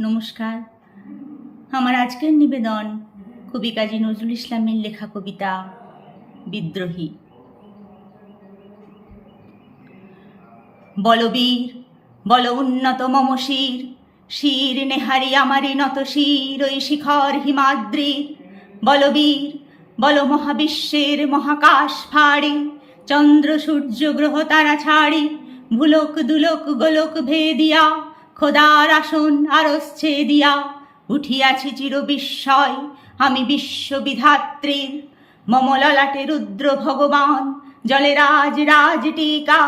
নমস্কার। আমার আজকের নিবেদন কবি কাজী নজরুল ইসলামের লেখা কবিতা বিদ্রোহী। বলবীর বল উন্নত মম শির, শির নেহারি আমারি নত শির ওই শিখর হিমাদ্রির। বলবীর বল মহাবিশ্বের মহাকাশ ফাড়ি, চন্দ্র সূর্য গ্রহ তারা ছাড়ি, ভুলোক দুলোক গোলক ভেদিয়া খোদার আসন আরস্ছে দিয়া। উঠিয়াছি চির বিস্ময় আমি বিশ্ববিধাত্রীর, মম ললাটে রুদ্র ভগবান জলে রাজ রাজ টিকা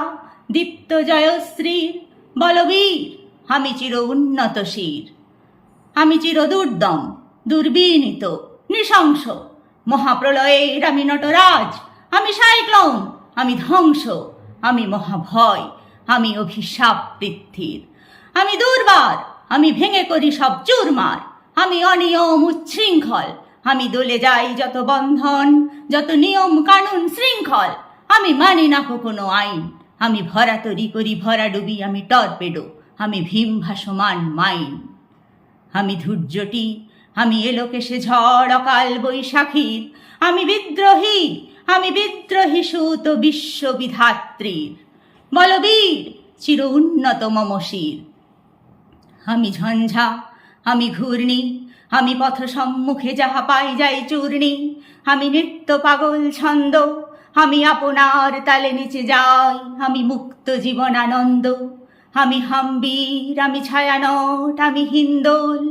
দীপ্ত জয়শ্রীর। বলবীর আমি চির উন্নত শির, আমি চির দুর্দম দুর্বিনীত নৃশংস, মহাপ্রলয়ের আমি নটরাজ, আমি সাইক্লোন, আমি ধ্বংস, আমি মহাভয়, আমি অভিশাপ পৃথ্বীর। আমি দুর্বার, আমি ভেঙে করি সব চুরমার, আমি অনিয়ম উচ্ছৃঙ্খল, আমি দলে যাই যত বন্ধন যত নিয়ম কানুন শৃঙ্খল। আমি মানি না কোনো আইন, আমি ভরা তরি করি ভরা ডুবি, আমি টর্পেডো, আমি ভীম ভাসমান মাইন। আমি ধৈর্যটি, আমি এলোকেশে ঝড় অকাল বৈশাখীর, আমি বিদ্রোহী, আমি বিদ্রোহী সুত বিশ্ববিধাত্রীর। বলবীর চির উন্নত মম শির। আমি ঝঞ্ঝা, আমি ঘূর্ণি, আমি পথ সম্মুখে যাহা পাই যাই চূর্ণি, আমি নৃত্য পাগল ছন্দ, আমি আপনার তালে নেচে যাই, আমি মুক্ত জীবনানন্দ। আমি হাম্বীর, আমি ছায়ানট, আমি হিন্দোল,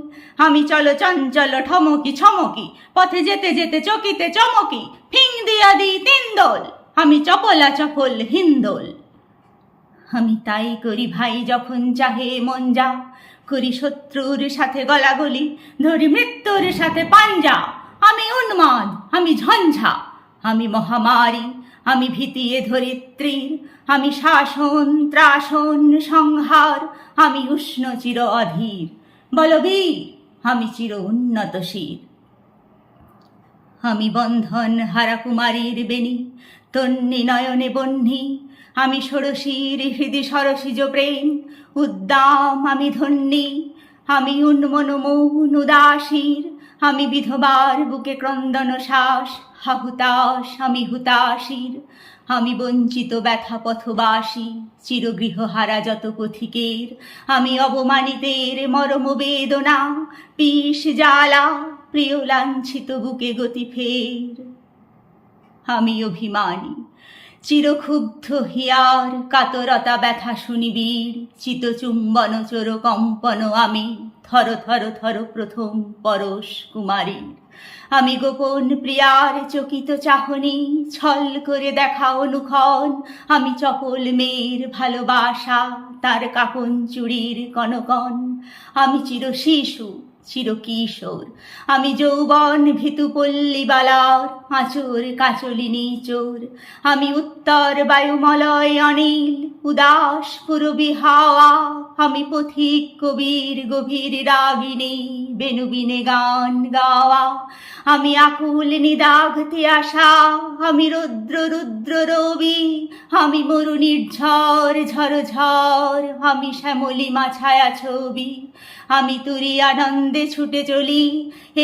আমি চল চঞ্চল ঠমকি ছমকি, পথে যেতে যেতে চকিতে চমকি, ফিং দিয়া দি তিনদোল, আমি চপলা চপল হিন্দোল। আমি তাই করি ভাই যখন চাহে মন যা, করি শত্রুর সাথে গলাগলি, ধরি মৃত্যুর সাথে পাঞ্জা। আমি উন্মাদ, আমি ঝঞ্ঝা, আমি মহামারী, আমি ভীতিয়ে ধরিত্রীর, আমি শাসন ত্রাসন সংহার, আমি উষ্ণ চির অধীর। বলবীর আমি চির উন্নত শির। আমি বন্ধন হারা কুমারীর বেণী, তন্নি নয়নে বহ্নি, আমি ষোড়শীর হৃদি সরসিজ প্রেম উদ্দাম, আমি ধন্যী, আমি উন্মন মৌন উদাসীর, আমি বিধবার বুকে ক্রন্দন শ্বাস হাহুতাস, আমি হুতাশীর। আমি বঞ্চিত ব্যথা পথবাসী, চিরগৃহহারা যত পথিকের, আমি অবমানিতের মরম বেদনা পিস জ্বালা, প্রিয় লাঞ্ছিত বুকে গতি ফের। আমি অভিমানী, চিরক্ষুব্ধ হিয়ার কাতরতা ব্যথা শুনিবীর, চিতচুম্বন চোর কম্পন আমি থর থর থর প্রথম পরশ কুমারীর। আমি গোপন প্রিয়ার চকিত চাহনি, ছল করে দেখা অনুক্ষণ, আমি চপল মেয়ের ভালোবাসা তার কাকন চুড়ির কনকন। আমি চির শিশু চির কিশোর, আমি যৌবন ভীতু পল্লীবালার আঁচর কাচলিনী চোর। আমি উত্তর বায়ুমলয় অনিল উদাস পুরবী হাওয়া, আমি পথিক কবির গভীর রাগিনী বেনুবিনে গান গাওয়া। আমি আকুল নিদাঘতে আসা, আমি রুদ্র রুদ্র রবি, আমি মরু নির্ঝর ঝর ঝর, আমি শ্যামলিমা ছায়া ছবি। আমি তুরি আনন্দে ছুটে চলি,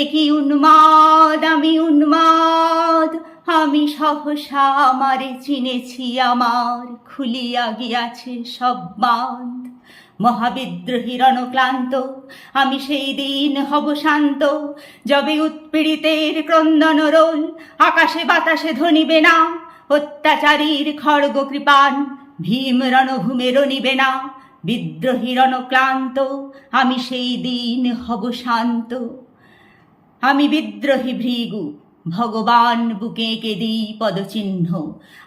একই উন্মাদ আমি উন্মাদ, আমি সহসা আমারে চিনেছি আমার খুলিয়া গিয়াছে সব বাঁধ। মহাবিদ্রোহী রণক্লান্ত আমি সেই দিন হব শান্ত, যবে উৎপীড়িতের ক্রন্দন রোল আকাশে বাতাসে ধ্বনিবে না, অত্যাচারীর খড়গ কৃপান ভীম রণভূমে রণিবে না। বিদ্রোহী রণক্লান্ত আমি সেই দিন হব শান্ত। আমি বিদ্রোহী ভৃগু ভগবান বুকে এঁকে দিই পদচিহ্ন,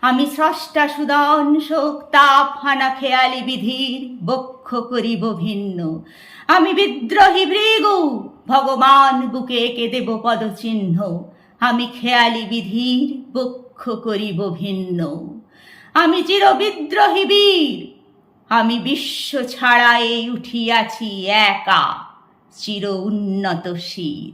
আমি স্রষ্টা সুদন শোক তাপ হানা খেয়ালি বিধির বক্ষ করিব ভিন্ন। আমি বিদ্রোহী ভৃগু ভগবান বুকে এঁকে দেব পদচিহ্ন, আমি খেয়ালি বিধির বক্ষ করিব ভিন্ন। আমি চির বিদ্রোহী বীর, আমি বিশ্ব ছাড়াই উঠিয়াছি একা চির উন্নত শির।